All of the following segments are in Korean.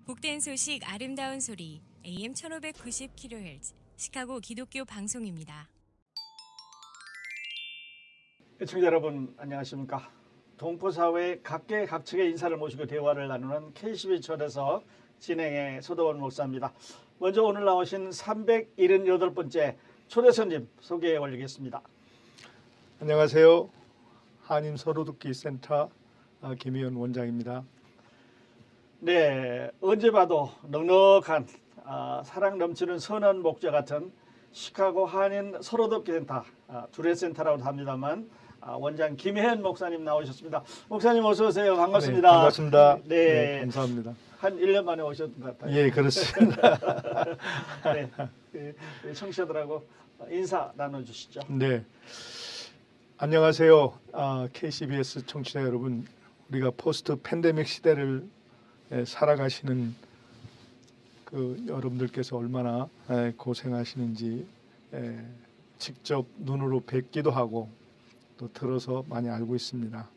복된 소식 아름다운 소리 AM 1590kHz 시카고 기독교 방송입니다. 시청자 여러분 안녕하십니까. 동포사회 각계각층의 인사를 모시고 대화를 나누는 KCB철에서 진행의 서도원 목사입니다. 먼저 오늘 나오신 378번째 초대 손님 소개해 올리겠습니다. 안녕하세요. 한인 서로듣기 센터 김희연 원장입니다. 네, 언제 봐도 넉넉한 사랑 넘치는 선한 목자 같은 시카고 한인 서로듣기 센터 두레센터라고도 합니다만 원장 김혜연 목사님 나오셨습니다. 목사님 어서 오세요. 반갑습니다. 네, 반갑습니다. 네, 네, 감사합니다. 한 1년 만에 오셨던 것 같아요. 예, 그렇습니다. 네, 청취자들하고 인사 나눠주시죠. 네, 안녕하세요. KCBS 청취자 여러분, 우리가 포스트 팬데믹 시대를 살아가시는 그 여러분들께서 얼마나 고생하시는지 직접 눈으로 뵙기도 하고 또 들어서 많이 알고 있습니다.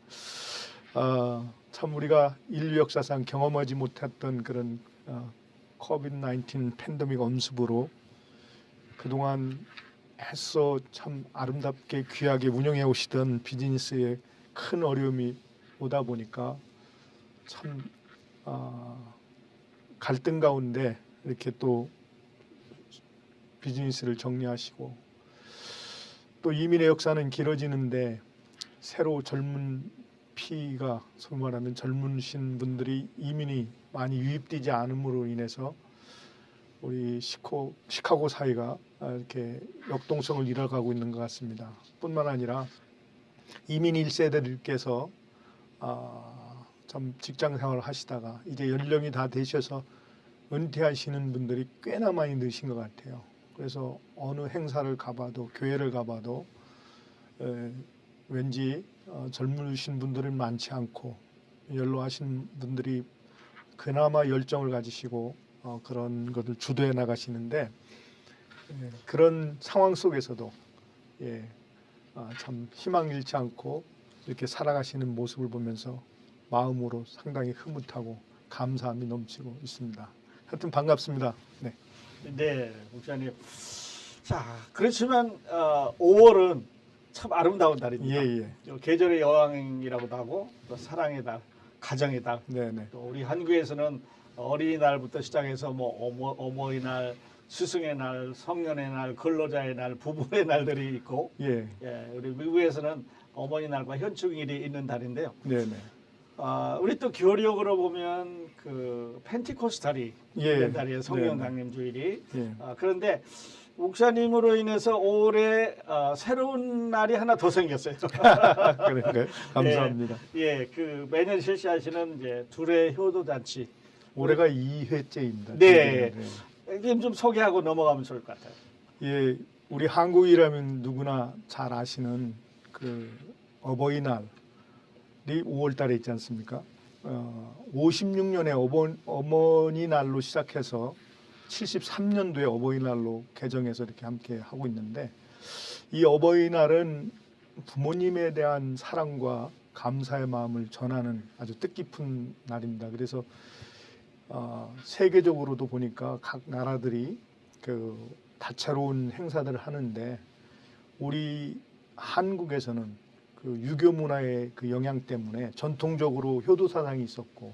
참 우리가 인류 역사상 경험하지 못했던 그런 코비드-19 팬데믹 엄습으로 그동안 애써 참 아름답게 귀하게 운영해 오시던 비즈니스에 큰 어려움이 오다 보니까 참 갈등 가운데 이렇게 또 비즈니스를 정리하시고 또 이민의 역사는 길어지는데 새로 젊은 피가 소위 말하면 젊으신 분들이 이민이 많이 유입되지 않음으로 인해서 우리 시카고 사회가 이렇게 역동성을 잃어가고 있는 것 같습니다. 뿐만 아니라 이민 1세대들께서 참 직장 생활을 하시다가 이제 연령이 다 되셔서 은퇴하시는 분들이 꽤나 많이 늘신 것 같아요. 그래서 어느 행사를 가봐도 교회를 가봐도 왠지 젊으신 분들은 많지 않고 연로하신 분들이 그나마 열정을 가지시고 그런 것을 주도해 나가시는데 그런 상황 속에서도 참 희망 잃지 않고 이렇게 살아가시는 모습을 보면서 마음으로 상당히 흐뭇하고 감사함이 넘치고 있습니다. 하여튼 반갑습니다. 네. 네, 목사님. 자, 그렇지만 5월은 참 아름다운 달입니다. 예. 계절의 여왕이라고도 하고 또 사랑의 달, 가정의 달. 네네. 또 우리 한국에서는 어린이날부터 시작해서 뭐 어머니날, 스승의 날, 성년의 날, 근로자의 날, 부부의 날들이 있고, 예. 우리 미국에서는 어머니날과 현충일이 있는 달인데요. 네네. 우리 또 교리역으로 보면 그 펜티코스탈이 있는 달이에요. 성령 강림 주일이. 그런데 목사님으로 인해서 올해 새로운 날이 하나 더 생겼어요. 그런가요? 감사합니다. 그 매년 실시하시는 이제 둘의 효도 잔치. 올해가 2회째입니다. 네. 좀 소개하고 넘어가면 좋을 것 같아요. 예, 우리 한국이라면 누구나 잘 아시는 그 어버이날이 5월 달에 있지 않습니까? 56년에 어머니날로 시작해서 73년도에 어버이날로 개정해서 이렇게 함께 하고 있는데 이 어버이날은 부모님에 대한 사랑과 감사의 마음을 전하는 아주 뜻깊은 날입니다. 그래서 세계적으로도 보니까 각 나라들이 그 다채로운 행사들을 하는데 우리 한국에서는 그 유교 문화의 그 영향 때문에 전통적으로 효도 사상이 있었고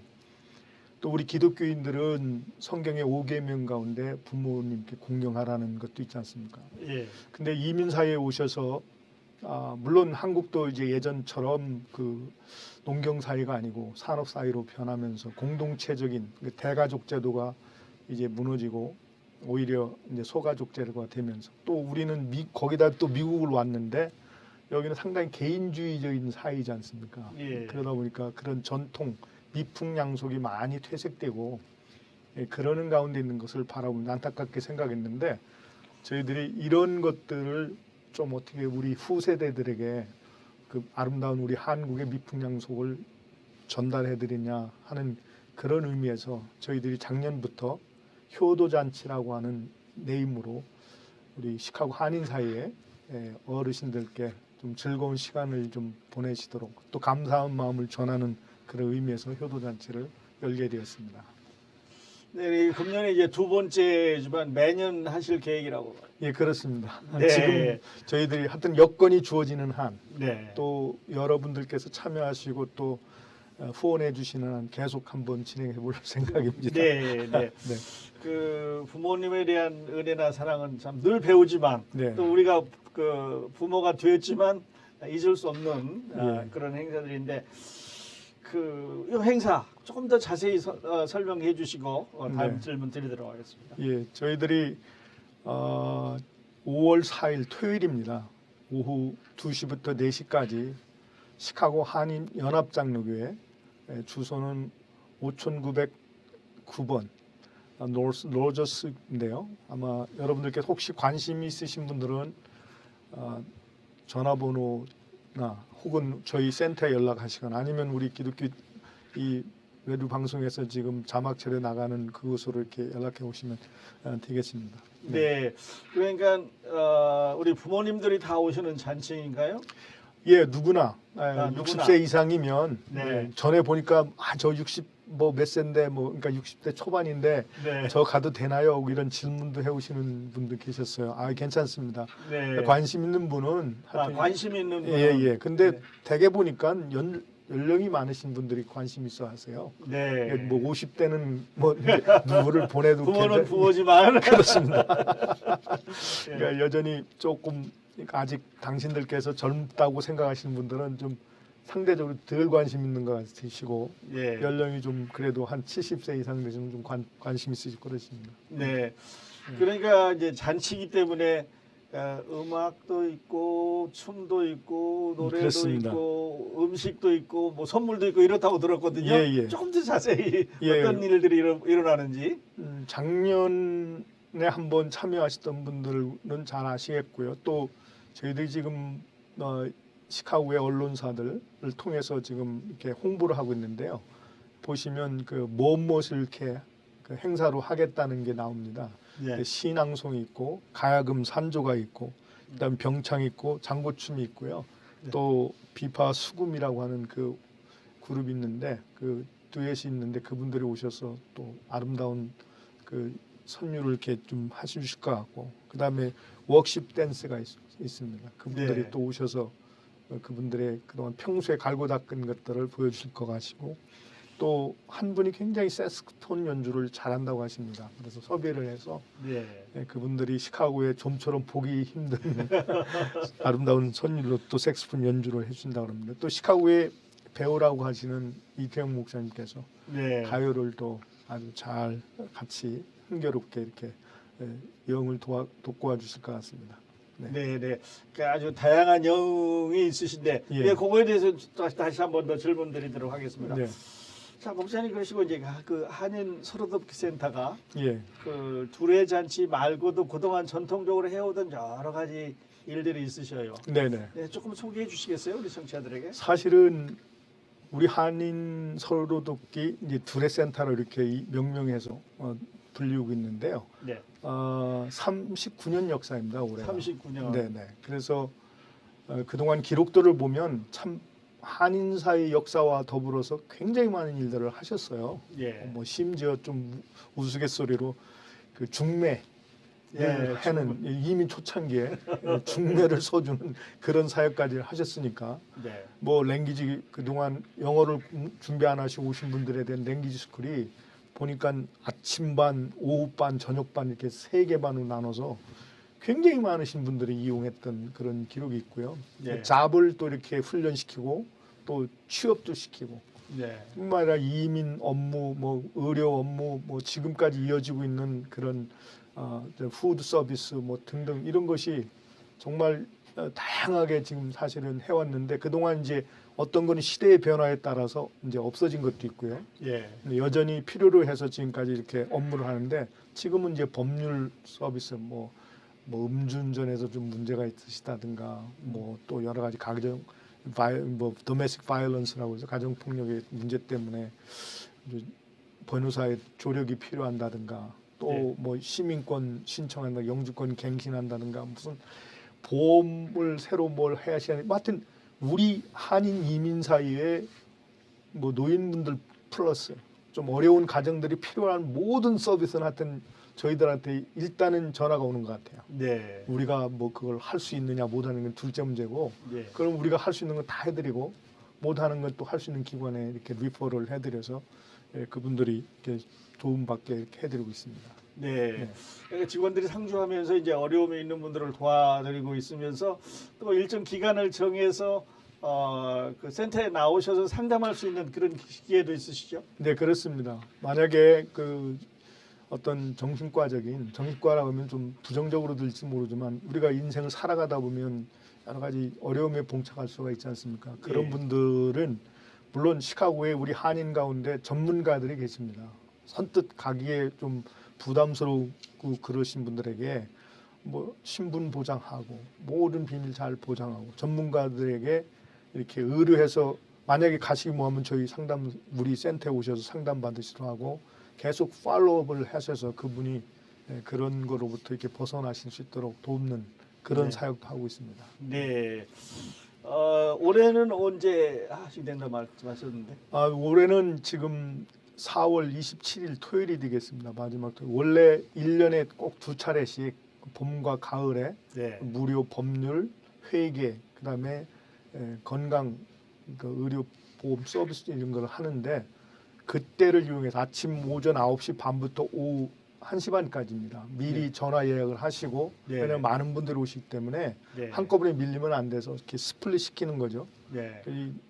또 우리 기독교인들은 성경의 5계명 가운데 부모님께 공경하라는 것도 있지 않습니까? 예. 근데 이민 사회에 오셔서 물론 한국도 이제 예전처럼 그 농경 사회가 아니고 산업 사회로 변하면서 공동체적인 대가족 제도가 이제 무너지고 오히려 이제 소가족 제도가 되면서 또 우리는 거기다 또 미국을 왔는데 여기는 상당히 개인주의적인 사회이지 않습니까? 예. 그러다 보니까 그런 전통 미풍양속이 많이 퇴색되고 그러는 가운데 있는 것을 바라보면 안타깝게 생각했는데 저희들이 이런 것들을 좀 어떻게 우리 후세대들에게 그 아름다운 우리 한국의 미풍양속을 전달해드리냐 하는 그런 의미에서 저희들이 작년부터 효도잔치라고 하는 네임으로 우리 시카고 한인 사회에 어르신들께 좀 즐거운 시간을 좀 보내시도록 또 감사한 마음을 전하는 그런 의미에서 효도잔치를 열게 되었습니다. 네, 이 금년에 이제 두 번째지만 매년 하실 계획이라고. 예, 그렇습니다. 네. 지금 저희들이 하여튼 여건이 주어지는 한, 네. 또 여러분들께서 참여하시고 또 후원해 주시는 한 계속 한번 진행해 볼 생각입니다. 네, 네. 네. 그 부모님에 대한 은혜나 사랑은 참 늘 배우지만 네. 또 우리가 그 부모가 되었지만 잊을 수 없는 예. 그런 행사들인데 이 행사 조금 더 자세히 설명해 주시고 다음 네. 질문 드리도록 하겠습니다. 예, 저희들이 5월 4일 토요일입니다. 오후 2시부터 4시까지 시카고 한인 연합장로교회, 주소는 5909번 노스 로저스인데요. 아마 여러분들께서 혹시 관심 있으신 분들은 전화번호나 혹은 저희 센터에 연락하시거나 아니면 우리 기독교 이 외부 방송에서 지금 자막처럼 나가는 그곳으로 이렇게 연락해 오시면 되겠습니다. 네, 그러니까 우리 부모님들이 다 오시는 잔치인가요? 예, 누구나 누구나. 60세 이상이면 네. 전에 보니까 저 60 뭐 몇 세인데 뭐 그러니까 60대 초반인데 네. 저 가도 되나요? 이런 질문도 해오시는 분도 계셨어요. 괜찮습니다. 네. 관심 있는 분은 관심 있는 분은 예. 근데 네. 대개 보니까 연령이 많으신 분들이 관심 있어 하세요. 네. 뭐 50대는 뭐 누구를 보내도 부모는 부모지만 그렇습니다. 예. 그러니까 여전히 조금 아직 당신들께서 젊다고 생각하시는 분들은 좀 상대적으로 덜 관심 있는 것 같으시고 예. 연령이 좀 그래도 한 70세 이상 되시면 좀 관심 있으실 그러십니다. 네. 그러니까 이제 잔치기 때문에 음악도 있고 춤도 있고 노래도 그렇습니다. 있고 음식도 있고 뭐 선물도 있고 이렇다고 들었거든요. 예. 조금 더 자세히 예. 어떤 일들이 일어나는지. 작년에 한번 참여하셨던 분들은 잘 아시겠고요. 또 저희들이 지금 시카고의 언론사들을 통해서 지금 이렇게 홍보를 하고 있는데요. 보시면 그 무엇을 이렇게 그 행사로 하겠다는 게 나옵니다. 예. 신앙송이 있고 가야금 산조가 있고 그다음 병창 있고 장구춤이 있고요. 네. 또 비파 수금이라고 하는 그 그룹이 있는데 그 듀엣이 있는데 그분들이 오셔서 또 아름다운 그 선율을 이렇게 좀 해주실 것 같고 그다음에 워크십 댄스가 있습니다. 그분들이 네. 또 오셔서 그분들의 그동안 평소에 갈고 닦은 것들을 보여주실 것 같시고 또 한 분이 굉장히 색스폰 연주를 잘한다고 하십니다. 그래서 섭외를 해서 네. 그분들이 시카고에 좀처럼 보기 힘든 아름다운 선율로 또 색스폰 연주를 해준다고 합니다. 또 시카고의 배우라고 하시는 이태영 목사님께서 네. 가요를 또 아주 잘 같이 흥겨롭게 이렇게 영을 돕고 와주실 것 같습니다. 네. 그러니까 아주 다양한 영이 있으신데 예. 예, 그거에 대해서 다시 한번 더 질문 드리도록 하겠습니다. 네. 자, 목사님 그러시고 이제 그 한인 서로돕기 센터가 예. 그 두레 잔치 말고도 그동안 전통적으로 해오던 여러 가지 일들이 있으셔요. 네네. 네, 조금 소개해 주시겠어요, 우리 청취자들에게? 사실은 우리 한인 서로돕기 이제 두레 센터로 이렇게 명명해서 불리우고 있는데요. 네. 39년 역사입니다. 올해가. 39년. 네네. 그래서 그동안 기록들을 보면 참 한인사의 역사와 더불어서 굉장히 많은 일들을 하셨어요. 예. 뭐 심지어 좀 우스갯소리로 그 중매 해는 이민 초창기에 중매를 써주는 그런 사역까지 하셨으니까 네. 뭐 랭귀지 그동안 영어를 준비 안 하시고 오신 분들에 대한 랭귀지 스쿨이 보니까 아침반, 오후반, 저녁반 이렇게 3개 반으로 나눠서 굉장히 많으신 분들이 이용했던 그런 기록이 있고요. 네. 잡을 또 이렇게 훈련시키고 또 취업도 시키고 네. 뿐만 아니라 이민 업무, 뭐 의료 업무, 뭐 지금까지 이어지고 있는 그런 푸드 서비스 뭐 등등 이런 것이 정말 다양하게 지금 사실은 해왔는데 그동안 이제 어떤 거는 시대의 변화에 따라서 이제 없어진 것도 있고요. 예. 근데 여전히 필요로 해서 지금까지 이렇게 업무를 하는데 지금은 이제 법률 서비스 뭐 음주운전에서 좀 문제가 있으시다든가 뭐 또 여러 가지 가정 뭐 도메스틱 바이올런스라고 해서 가정 폭력의 문제 때문에 이제 변호사의 조력이 필요한다든가 또 뭐 시민권 신청한다, 영주권 갱신한다든가 무슨 보험을 새로 뭘 해야 하시는 하여튼 우리 한인 이민 사이에 뭐 노인분들 플러스 좀 어려운 가정들이 필요한 모든 서비스는 하여튼 저희들한테 일단은 전화가 오는 것 같아요. 네. 우리가 뭐 그걸 할 수 있느냐 못하는 건 둘째 문제고, 네. 그럼 우리가 할 수 있는 건 다 해드리고 못하는 건 또 할 수 있는 기관에 이렇게 리퍼를 해드려서 그분들이 이렇게 도움받게 이렇게 해드리고 있습니다. 네. 그러니까 직원들이 상주하면서 이제 어려움에 있는 분들을 도와드리고 있으면서 또 일정 기간을 정해서 그 센터에 나오셔서 상담할 수 있는 그런 기회도 있으시죠? 네, 그렇습니다. 만약에 그 어떤 정신과라고 하면 좀 부정적으로 들릴지 모르지만 우리가 인생을 살아가다 보면 여러 가지 어려움에 봉착할 수가 있지 않습니까? 그런 예. 분들은 물론 시카고에 우리 한인 가운데 전문가들이 계십니다. 선뜻 가기에 좀 부담스럽고 그러신 분들에게 뭐 신분 보장하고 모든 비밀 잘 보장하고 전문가들에게 이렇게 의뢰해서 만약에 가시기 뭐 하면 저희 우리 센터에 오셔서 상담 받으시도록 하고 계속 팔로우업을 하셔서 그분이 그런 거로부터 이렇게 벗어나실 수 있도록 돕는 그런 네. 사역도 하고 있습니다. 네. 올해는 언제 하시게 된다 말씀하셨는데? 올해는 지금 4월 27일 토요일이 되겠습니다. 마지막 토요일. 원래 1년에 꼭 2차례씩 봄과 가을에 네. 무료 법률, 회계, 그다음에 건강 그 의료 보험 서비스 이런 걸 하는데 그때를 이용해서 아침 오전 9시 반부터 오후 1시 반까지입니다. 미리 네. 전화 예약을 하시고 네. 왜냐하면 많은 분들이 오시기 때문에 네. 한꺼번에 밀리면 안 돼서 이렇게 스플릿 시키는 거죠. 네.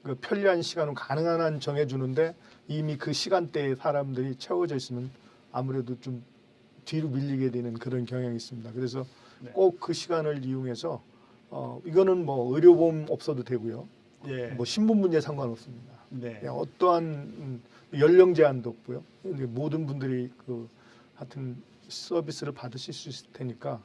그 편리한 시간은 가능한 한 정해주는데 이미 그 시간대에 사람들이 채워져 있으면 아무래도 좀 뒤로 밀리게 되는 그런 경향이 있습니다. 그래서 네. 꼭 그 시간을 이용해서 이거는 뭐 의료보험 없어도 되고요. 네. 뭐 신분 문제 상관없습니다. 네. 어떠한 연령 제한도 없고요. 모든 분들이 하여튼 서비스를 받으실 수 있을 테니까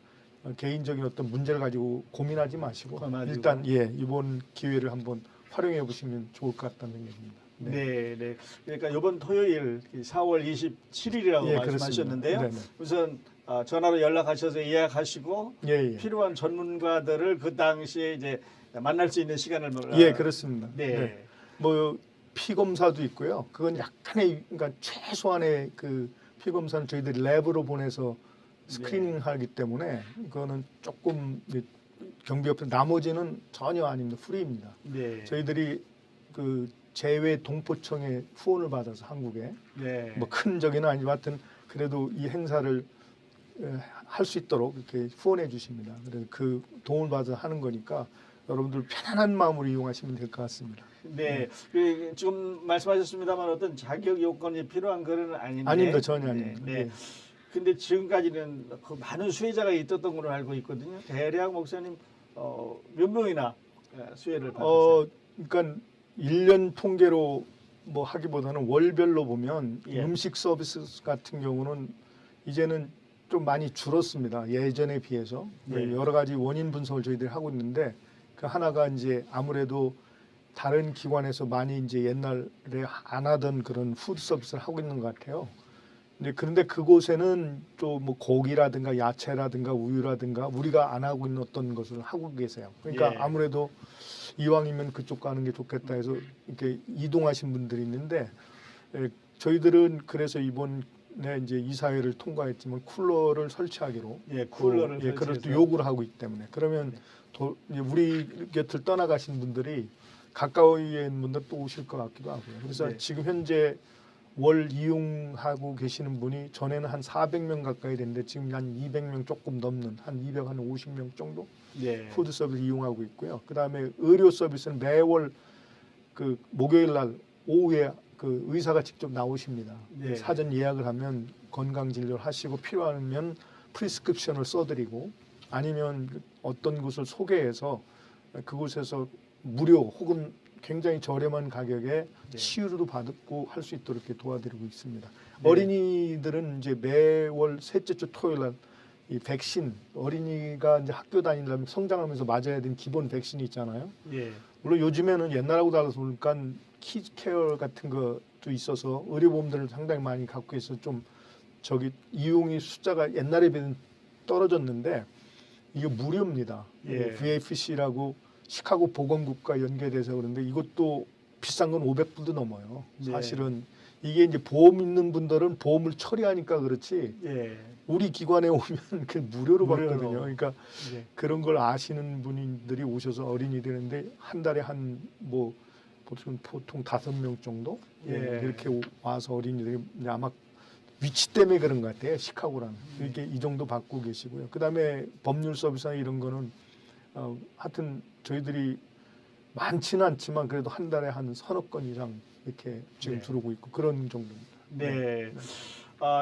개인적인 어떤 문제를 가지고 고민하지 마시고 일단 이번 기회를 한번 활용해 보시면 좋을 것 같다는 얘기입니다. 네, 네. 그러니까 이번 토요일 4월 27일이라고 말씀하셨는데요. 네네. 우선 전화로 연락하셔서 예약하시고 예. 필요한 전문가들을 그 당시에 이제 만날 수 있는 시간을 예, 그렇습니다. 네. 뭐 피 검사도 있고요. 그건 약간의 그러니까 최소한의 그 피 검사는 저희들이 랩으로 보내서 스크리닝하기 때문에 그거는 조금 경비 없는 나머지는 전혀 아닙니다. 프리입니다. 네. 저희들이 그 재외 동포청의 후원을 받아서 한국에 네. 뭐 큰 적이는 아니지만 하여튼 그래도 이 행사를 할 수 있도록 이렇게 후원해 주십니다. 그래서 그 도움을 받아서 하는 거니까 여러분들 편안한 마음으로 이용하시면 될 것 같습니다. 네. 그 지금 말씀하셨습니다만 어떤 자격 요건이 필요한 그런 아닌데. 아닙니다. 전혀 아닙니다. 네. 근데 지금까지는 그 많은 수혜자가 있었던 걸로 알고 있거든요. 대략 목사님 몇 명이나 수혜를 받으세요? 그러니까 1년 통계로 뭐 하기보다는 월별로 보면 예. 음식 서비스 같은 경우는 이제는 좀 많이 줄었습니다. 예전에 비해서. 네. 여러 가지 원인 분석을 저희들이 하고 있는데 그 하나가 이제 아무래도 다른 기관에서 많이 이제 옛날에 안 하던 그런 푸드 서비스를 하고 있는 것 같아요. 그런데 그곳에는 또 뭐 고기라든가 야채라든가 우유라든가 우리가 안 하고 있는 어떤 것을 하고 계세요. 그러니까 예. 아무래도 이왕이면 그쪽 가는 게 좋겠다 해서 이렇게 이동하신 분들이 있는데 저희들은 그래서 이번에 이제 이사회를 통과했지만 쿨러를 설치하기로 쿨러를 그걸 또 설치해서. 요구를 하고 있기 때문에 그러면 이제 우리 곁을 떠나가신 분들이 가까이에 있는 분들 또 오실 것 같기도 하고요. 그래서 네. 지금 현재 월 이용하고 계시는 분이 전에는 한 400명 가까이 됐는데 지금 한 200명 조금 넘는 한 250명 정도 네. 푸드 서비스 이용하고 있고요. 그다음에 의료 서비스는 매월 그 목요일 날 오후에 그 의사가 직접 나오십니다. 네. 사전 예약을 하면 건강 진료를 하시고 필요하면 프리스크립션을 써드리고 아니면 어떤 곳을 소개해서 그곳에서 무료 혹은 굉장히 저렴한 가격에 네. 치유도 받고 할 수 있도록 이렇게 도와드리고 있습니다. 네. 어린이들은 이제 매월 셋째 주 토요일 날 이 백신 어린이가 이제 학교 다니려면 성장하면서 맞아야 되는 기본 백신이 있잖아요. 예. 물론 요즘에는 옛날하고 달라서 보니까 키즈 케어 같은 것도 있어서 의료보험들을 상당히 많이 갖고 있어서 좀 이용이 숫자가 옛날에 비해서 떨어졌는데 이게 무료입니다. 예. VFC라고 시카고 보건국과 연계돼서 그런데 이것도 비싼 건 $500불도 넘어요. 네. 사실은 이게 이제 보험 있는 분들은 보험을 처리하니까 그렇지 예. 우리 기관에 오면 그 무료로 무료로. 받거든요. 그러니까 예. 그런 걸 아시는 분들이 오셔서 어린이 되는데 한 달에 한 뭐 보통 5명 정도 예. 이렇게 와서 어린이들이 이제 아마 위치 때문에 그런 것 같아요. 시카고랑 이렇게 이 정도 받고 계시고요. 그다음에 법률 서비스나 이런 거는 하여튼 저희들이 많지는 않지만 그래도 한 달에 한 서너 건 이상 이렇게 지금 네. 들어오고 있고 그런 정도입니다. 네.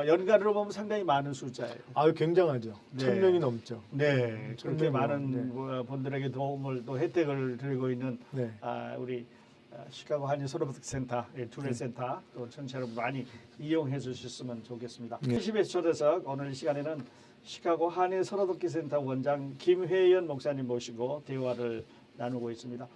연간으로 보면 상당히 많은 숫자예요. 아유 굉장하죠. 네. 1,000명이 넘죠. 네. 그렇게 1000명이요. 많은 분들에게 도움을 또 혜택을 드리고 있는 네. 우리 시카고 한인 서로복지센터, 두레센터 또 청취자 여러분 많이 이용해 주셨으면 좋겠습니다. 네. 20의 초대석 오늘 이 시간에는 시카고 한인 서로복지센터 원장 김회연 목사님 모시고 대화를 나누고 있습니다.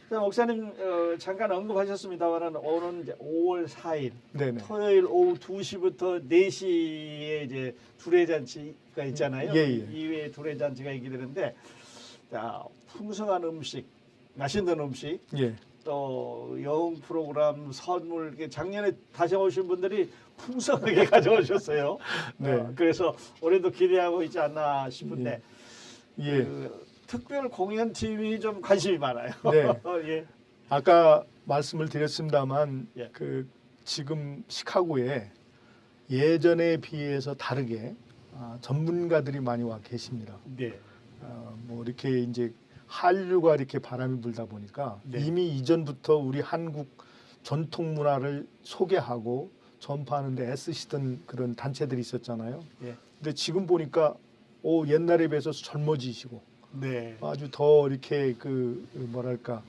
자, 목사님 잠깐 언급하셨습니다만은 오는 이제 5월 4일 네네. 토요일 오후 2시부터 4시에 이제 두레잔치가 있잖아요. 예, 예. 2회 두레잔치가 있게 되는데 자, 풍성한 음식, 맛있는 음식 예. 또 여행 프로그램 선물 이렇게 작년에 다시 오신 분들이 풍성하게 가져오셨어요. 네. 그래서 올해도 기대하고 있지 않나 싶은데 예. 그 특별 공연 팀이 좀 관심이 많아요. 네. 예. 아까 말씀을 드렸습니다만 예. 그 지금 시카고에 예전에 비해서 다르게 전문가들이 많이 와 계십니다. 네. 뭐 이렇게 이제 한류가 이렇게 바람이 불다 보니까 네. 이미 이전부터 우리 한국 전통 문화를 소개하고 전파하는 데 애쓰시던 그런 단체들이 있었잖아요. 예. 근데 지금 보니까 옛날에 비해서 젊어지시고 네. 아주 더 이렇게 그 뭐랄까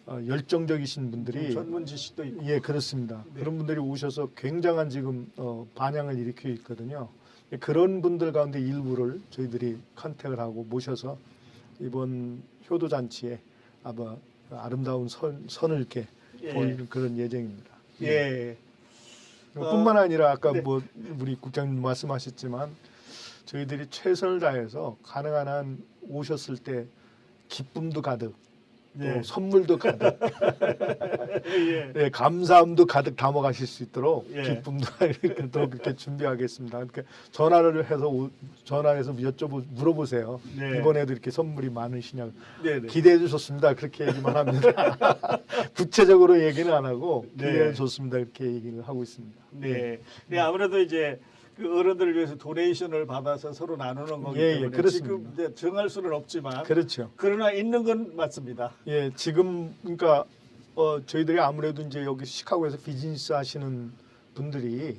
열정적이신 분들이 전문 지식도 있고. 예 그렇습니다. 네. 그런 분들이 오셔서 굉장한 지금 반향을 일으키고 있거든요. 그런 분들 가운데 일부를 저희들이 컨택을 하고 모셔서 이번 효도 잔치에 아마 아름다운 선을 이렇게 예. 보이는 그런 예정입니다. 예. 뿐만 아니라 아까 네. 뭐 우리 국장님 말씀하셨지만 저희들이 최선을 다해서 가능한 한 오셨을 때 기쁨도 가득 또 예. 선물도 가득 예. 네, 감사함도 가득 담아가실 수 있도록 예. 기쁨도 더 그렇게 준비하겠습니다. 그러니까 전화를 해서 전화해서 물어보세요. 네. 이번에도 이렇게 선물이 많으시냐 네. 네. 기대해 주셨습니다. 그렇게 얘기만 합니다. 구체적으로 얘기는 안 하고 네. 기대해 줬습니다. 이렇게 얘기를 하고 있습니다. 네. 네. 아무래도 이제 그 어른들을 위해서 도네이션을 받아서 서로 나누는 거기 예, 예, 때문에 그렇습니다. 지금 이제 정할 수는 없지만 그렇죠. 그러나 있는 건 맞습니다. 예, 지금 그러니까 저희들이 아무래도 이제 여기 시카고에서 비즈니스 하시는 분들이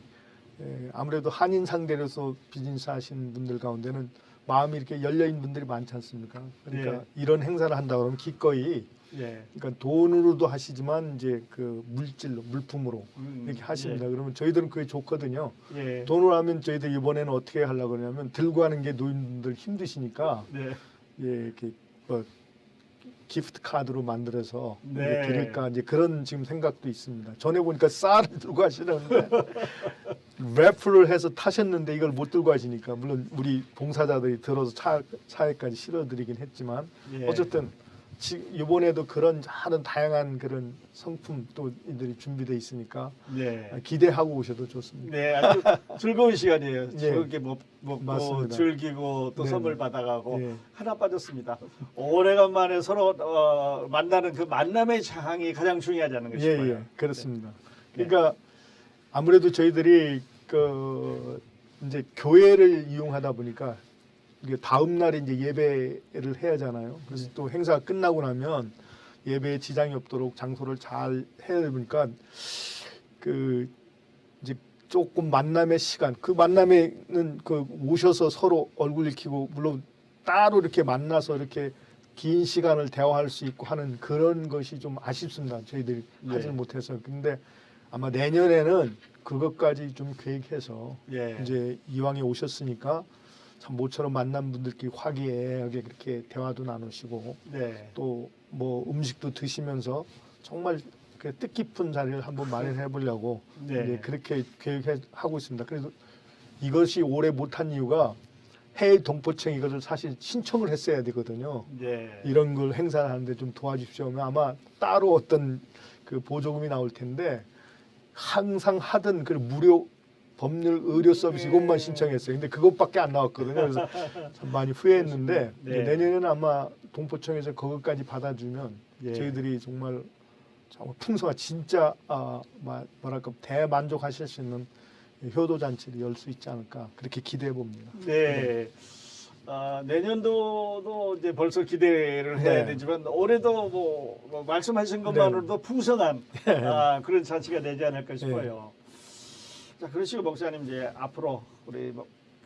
아무래도 한인 상대로서 비즈니스 하시는 분들 가운데는 마음이 이렇게 열려 있는 분들이 많지 않습니까? 그러니까 예. 이런 행사를 한다 그러면 기꺼이 예. 그러니까 돈으로도 하시지만 이제 그 물질로 물품으로 이렇게 하십니다. 그러면 저희들은 그게 좋거든요. 예. 돈으로 하면 저희들 이번에는 어떻게 하려고 그러냐면 들고 하는 게 노인분들 힘드시니까 네. 예, 이렇게 기프트 카드로 만들어서 네. 이제 드릴까 이제 그런 지금 생각도 있습니다. 전에 보니까 쌀을 들고 하시는데 래프를 해서 타셨는데 이걸 못 들고 하시니까 물론 우리 봉사자들이 들어서 차에까지 실어드리긴 했지만 예. 어쨌든 이번에도 그런 다양한 그런 상품 또 이들이 준비돼 있으니까 네. 기대하고 오셔도 좋습니다. 네, 아주 즐거운 시간이에요. 예. 즐겁게 먹고 맞습니다. 즐기고 또 네. 선물 받아가고 예. 하나 빠졌습니다. 오래간만에 서로 만나는 그 만남의 장이 가장 중요하지 않은가 싶어요. 예, 그렇습니다. 네. 그러니까 아무래도 저희들이 그 이제 교회를 이용하다 보니까 이게 다음 날에 이제 예배를 해야 하잖아요. 그래서 또 행사가 끝나고 나면 예배에 지장이 없도록 장소를 잘 해야 되니까 그 이제 조금 만남의 시간, 그 만남에는 그 오셔서 서로 얼굴 익히고 물론 따로 이렇게 만나서 이렇게 긴 시간을 대화할 수 있고 하는 그런 것이 좀 아쉽습니다. 저희들이 네. 하지 못해서. 근데 아마 내년에는 그것까지 좀 계획해서 예. 이제 이왕에 오셨으니까 참 모처럼 만난 분들끼리 화기애애하게 그렇게 대화도 나누시고 네. 또 뭐 음식도 드시면서 정말 그 뜻깊은 자리를 한번 마련해 보려고 네. 이제 그렇게 계획하고 있습니다. 그래서 이것이 올해 못한 이유가 해외 동포청 이것을 사실 신청을 했어야 되거든요. 네. 이런 걸 행사를 하는데 좀 도와주십시오 하면 아마 따로 어떤 그 보조금이 나올 텐데 항상 하던 그 무료 법률 의료 서비스 이것만 신청했어요. 근데 그것밖에 안 나왔거든요. 그래서 참 많이 후회했는데 네. 내년에는 아마 동포청에서 그것까지 받아주면 예. 저희들이 정말 풍성한 진짜 뭐랄까 대만족하실 수 있는 효도 잔치를 열 수 있지 않을까 그렇게 기대해 봅니다. 네. 내년도도 이제 벌써 기대를 해야 네. 되지만 올해도 뭐 말씀하신 것만으로도 풍성한 그런 잔치가 되지 않을까 싶어요. 자, 그러시고 목사님 이제 앞으로 우리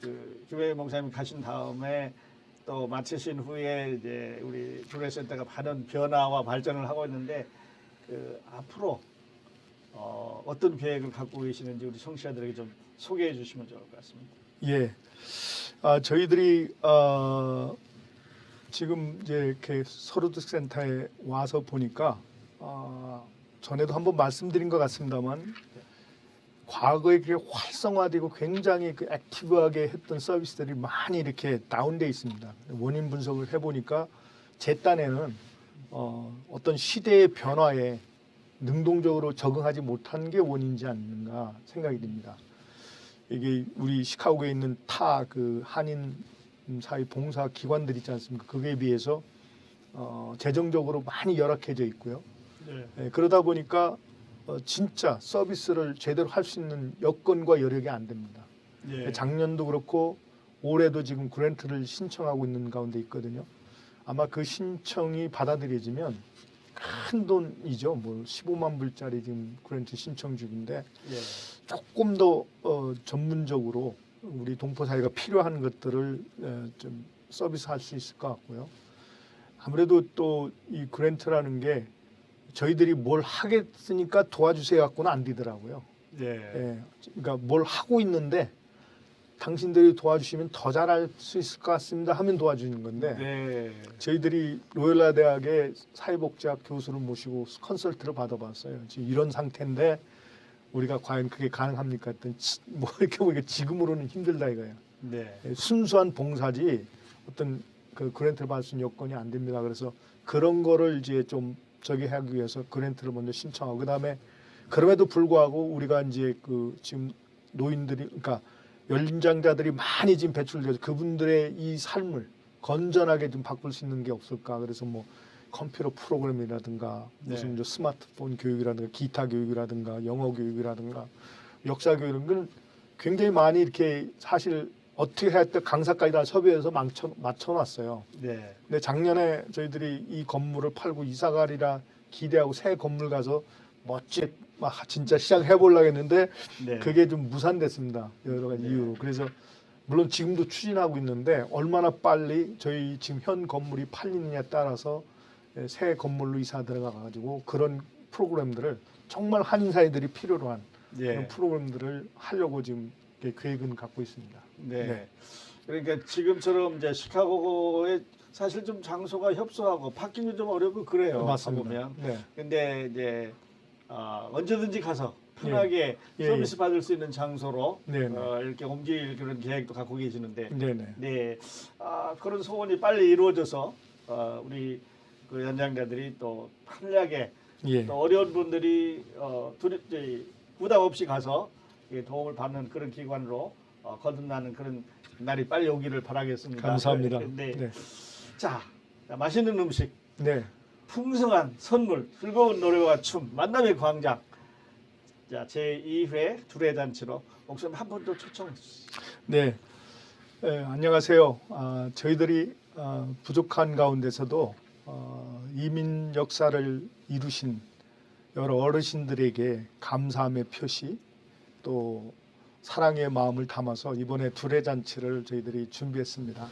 그 교회 목사님 가신 다음에 또 마치신 후에 이제 우리 주례센터가 많은 변화와 발전을 하고 있는데 그 앞으로 어떤 계획을 갖고 계시는지 우리 청취자들에게 좀 소개해 주시면 좋을 것 같습니다. 예. 저희들이 지금 이제 이렇게 서로득센터에 와서 보니까 전에도 한번 말씀드린 것 같습니다만 과거에 그렇게 활성화되고 굉장히 그 액티브하게 했던 서비스들이 많이 이렇게 다운돼 있습니다. 원인 분석을 해보니까 제 딴에는 어떤 시대의 변화에 능동적으로 적응하지 못한 게 원인이지 않는가 생각이 듭니다. 이게 우리 시카고에 있는 타 그 한인 사회 봉사 기관들 있지 않습니까? 그거에 비해서 재정적으로 많이 열악해져 있고요. 네. 그러다 보니까 진짜 서비스를 제대로 할 수 있는 여건과 여력이 안 됩니다. 예. 작년도 그렇고 올해도 지금 그랜트를 신청하고 있는 가운데 있거든요. 아마 그 신청이 받아들여지면 큰 돈이죠. 뭐 15만 불짜리 지금 그랜트 신청 중인데 예. 조금 더 전문적으로 우리 동포 사회가 필요한 것들을 좀 서비스할 수 있을 것 같고요. 아무래도 또 이 그랜트라는 게 저희들이 뭘 하겠으니까 도와주세요 갖고는 안 되더라고요. 예. 그러니까 뭘 하고 있는데 당신들이 도와주시면 더 잘할 수 있을 것 같습니다 하면 도와주는 건데 네. 저희들이 로열라 대학의 사회복지학 교수를 모시고 컨설트를 받아봤어요. 지금 이런 상태인데 우리가 과연 그게 가능합니까? 했더니 뭐 이렇게 보니까 지금으로는 힘들다 이거예요. 네. 순수한 봉사지 어떤 그 그랜트를 받을 수 있는 여건이 안 됩니다. 그래서 그런 거를 이제 좀 저기 하기 위해서 그랜트를 먼저 신청하고 그다음에 그럼에도 불구하고 우리가 이제 그 지금 노인들이 그러니까 연장자들이 많이 지금 배출돼서 그분들의 이 삶을 건전하게 좀 바꿀 수 있는 게 없을까. 그래서 뭐 컴퓨터 프로그램이라든가 무슨 네. 스마트폰 교육이라든가 기타 교육이라든가 영어 교육이라든가 역사 교육 이런 건 굉장히 많이 이렇게 사실 어떻게 해야 돼 강사까지 다 섭외해서 맞춰놨어요. 네. 근데 작년에 저희들이 이 건물을 팔고 이사 가리라 기대하고 새 건물 가서 멋지게 막 진짜 시작해 보려고 했는데 네. 그게 좀 무산됐습니다. 여러 가지 네. 이유로. 그래서 물론 지금도 추진하고 있는데 얼마나 빨리 저희 지금 현 건물이 팔리느냐에 따라서 새 건물로 이사 들어가 가지고 그런 프로그램들을 정말 한인 사회들이 필요로 한 예. 그런 프로그램들을 하려고 지금 계획은 갖고 있습니다. 네. 네. 그러니까 지금처럼 이제 시카고에 사실 좀 장소가 협소하고 파킹이 좀 어렵고 그래요. 맞습니다. 가보면. 네. 근데 이제 언제든지 가서 편하게 예, 서비스 받을 수 있는 장소로 네, 네. 이렇게 옮길 그런 계획도 갖고 계시는데, 네네. 네, 그런 소원이 빨리 이루어져서 우리 그 연장자들이 또 편리하게 예. 또 어려운 분들이 부담 없이 가서 도움을 받는 그런 기관으로 거듭나는 그런 날이 빨리 오기를 바라겠습니다. 감사합니다. 네. 네. 자, 맛있는 음식, 네. 풍성한 선물, 즐거운 노래와 춤, 만남의 광장. 자, 제2회 두레잔치로 목사님 한 번 더 초청. 네. 안녕하세요. 저희들이 부족한 가운데서도 이민 역사를 이루신 여러 어르신들에게 감사함의 표시 또 사랑의 마음을 담아서 이번에 두레잔치를 저희들이 준비했습니다.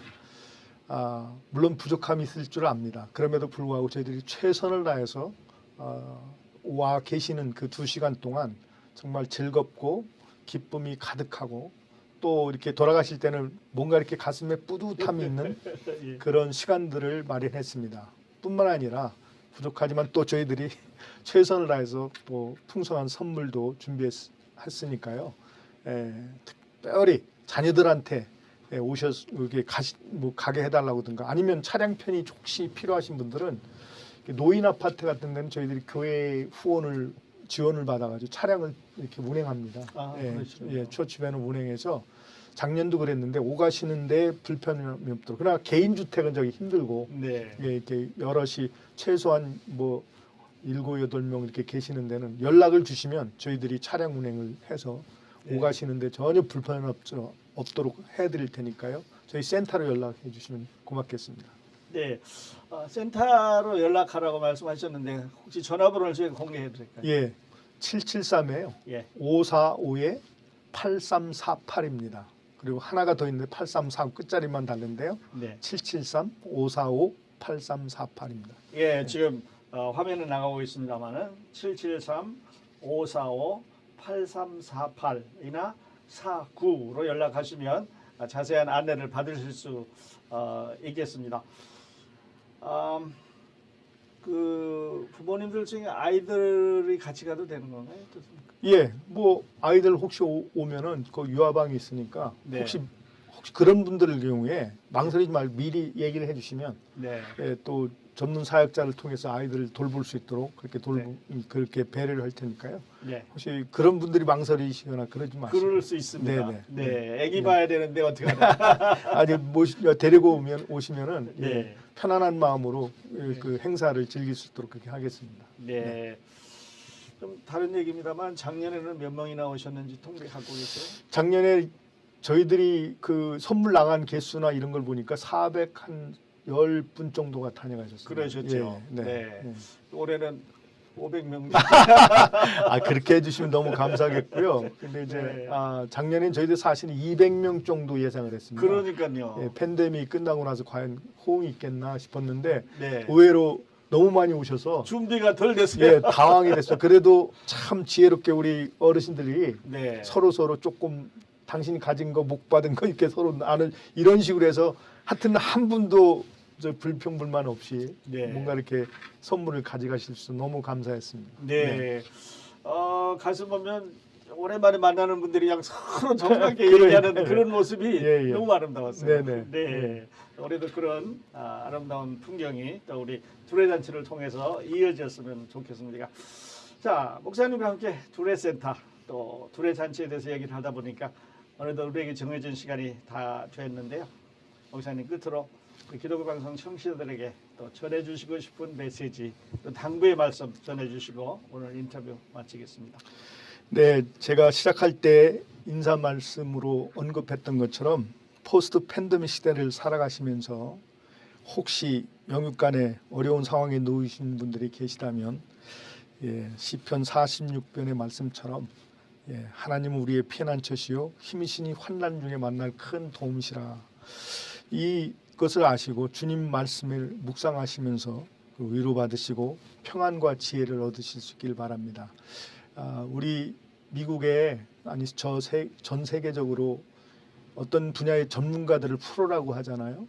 물론 부족함이 있을 줄 압니다. 그럼에도 불구하고 저희들이 최선을 다해서 와 계시는 그 2시간 동안 정말 즐겁고 기쁨이 가득하고 또 이렇게 돌아가실 때는 뭔가 이렇게 가슴에 뿌듯함이 있는 예. 그런 시간들을 마련했습니다. 뿐만 아니라 부족하지만 또 저희들이 최선을 다해서 또 풍성한 선물도 준비했으니까요. 특별히 자녀들한테 이렇게 가게 해달라고든가 아니면 차량편이 혹시 필요하신 분들은 노인 아파트 같은 데는 저희들이 교회 후원을 지원을 받아가지고 차량을 이렇게 운행합니다. 그러시군요. 초치배는 운행해서 작년도 그랬는데 오가시는데 불편함이 없도록. 그러나 개인 주택은 저기 힘들고 네. 이렇게 여럿이 최소한 뭐 7, 8명 이렇게 계시는 데는 연락을 주시면 저희들이 차량 운행을 해서 네. 오가시는데 전혀 불편 없도록 해드릴 테니까요. 저희 센터로 연락해 주시면 고맙겠습니다. 네. 센터로 연락하라고 말씀하셨는데 혹시 전화번호를 저희가 공개해 드릴까요? 예, 773에요. 예. 545에 8348입니다. 그리고 하나가 더 있는데 834 끝자리만 다른데요. 네. 773-545-8348입니다. 예, 지금 화면에 나가고 있습니다만은 773-545-8348이나 49로 연락하시면 자세한 안내를 받으실 수 있겠습니다. 그 부모님들 중에 아이들이 같이 가도 되는 건가요? 어떻습니까? 예, 뭐 아이들 혹시 오면은 그 유아방이 있으니까 네. 혹시 그런 분들 경우에 망설이지 말고 미리 얘기를 해주시면 네. 예, 또 전문 사역자를 통해서 아이들을 돌볼 수 있도록 그렇게 그렇게 배려를 할 테니까요. 네. 혹시 그런 분들이 망설이시거나 그러지 마시고. 그럴 수 있습니다. 네네. 네. 애기 봐야 되는데 어떻게 하나? 아니 데리고 오시면은 네. 예, 편안한 마음으로 그 행사를 즐길 수 있도록 그렇게 하겠습니다. 네. 좀 다른 얘기입니다만 작년에는 몇 명이나 오셨는지 통계 갖고 계세요? 작년에 저희들이 그 선물 나간 개수나 이런 걸 보니까 410분 정도가 다녀가셨습니다. 그러셨죠. 예, 네. 올해는 500명. 아 그렇게 해주시면 너무 감사하겠고요. 근데 이제 네. 작년엔 저희들 사실은 200명 정도 예상을 했습니다. 그러니까요. 예, 팬데믹 끝나고 나서 과연 호응이 있겠나 싶었는데 네. 의외로 너무 많이 오셔서 준비가 덜 됐어요. 예, 당황이 됐어요. 그래도 참 지혜롭게 우리 어르신들이 네. 서로 조금 당신이 가진 거 못 받은 거 이렇게 서로 아는 이런 식으로 해서 하여튼 한 분도 저 불평불만 없이 네. 뭔가 이렇게 선물을 가져가실 수 너무 감사했습니다. 네. 가서 보면 오랜만에 만나는 분들이 그냥 서로 정확하게 그래. 얘기하는 그런 모습이 예, 예. 너무 아름다웠어요. 네네. 네. 올해도 그런 아름다운 풍경이 또 우리 두레잔치를 통해서 이어졌으면 좋겠습니다. 자, 목사님과 함께 두레센터 또 두레잔치에 대해서 얘기를 하다 보니까 어느덧 우리에게 정해진 시간이 다 됐는데요. 목사님 끝으로 우리 기독교 방송 청취자들에게 또 전해주시고 싶은 메시지, 또 당부의 말씀 전해주시고 오늘 인터뷰 마치겠습니다. 네, 제가 시작할 때 인사 말씀으로 언급했던 것처럼 포스트 팬데믹 시대를 살아가시면서 혹시 영육간에 어려운 상황에 놓이신 분들이 계시다면 시편 46편의 말씀처럼 하나님은 우리의 피난처시요 힘이시니 환난 중에 만날 큰 도움이시라. 이것을 아시고 주님 말씀을 묵상하시면서 위로받으시고 평안과 지혜를 얻으실 수 있길 바랍니다. 우리 미국에 전 세계적으로 어떤 분야의 전문가들을 프로라고 하잖아요.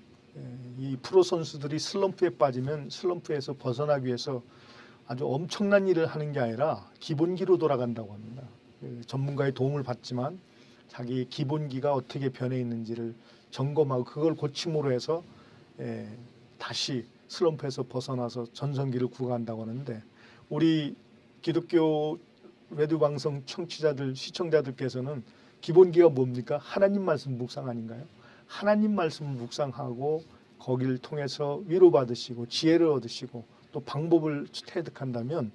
이 프로 선수들이 슬럼프에 빠지면 슬럼프에서 벗어나기 위해서 아주 엄청난 일을 하는 게 아니라 기본기로 돌아간다고 합니다. 전문가의 도움을 받지만 자기의 기본기가 어떻게 변해 있는지를 점검하고 그걸 고침으로 해서 다시 슬럼프에서 벗어나서 전성기를 구가한다고 하는데 우리 기독교 라디오 방송 청취자들, 시청자들께서는 기본기가 뭡니까? 하나님 말씀 묵상 아닌가요? 하나님 말씀을 묵상하고 거기를 통해서 위로받으시고 지혜를 얻으시고 또 방법을 체득한다면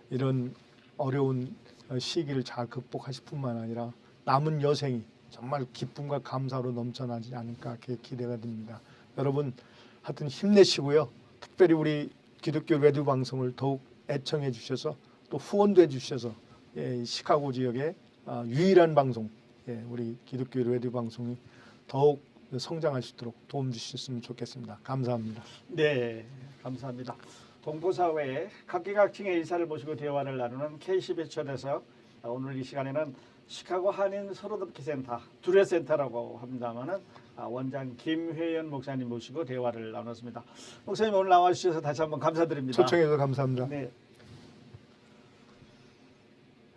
이런 어려운 시기를 잘 극복하실 뿐만 아니라 남은 여생이 정말 기쁨과 감사로 넘쳐나지 않을까 그렇게 기대가 됩니다. 여러분 하여튼 힘내시고요. 특별히 우리 기독교 라디오 방송을 더욱 애청해 주셔서 또 후원도 해 주셔서 시카고 지역의 유일한 방송 우리 기독교 라디오 방송이 더욱 성장할 수 있도록 도움 주셨으면 좋겠습니다. 감사합니다. 네, 감사합니다. 동포사회의 각계각층의 일사를 모시고 대화를 나누는 KCB 초대석 오늘 이 시간에는 시카고 한인 서로돕기 센터 두레센터라고 합니다만은 원장 김회연 목사님 모시고 대화를 나눴습니다. 목사님 오늘 나와주셔서 다시 한번 감사드립니다. 초청해서 감사합니다. 네,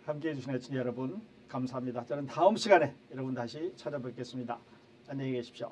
함께해 주신 애청자 여러분 감사합니다. 저는 다음 시간에 여러분 다시 찾아뵙겠습니다. 안녕히 계십시오.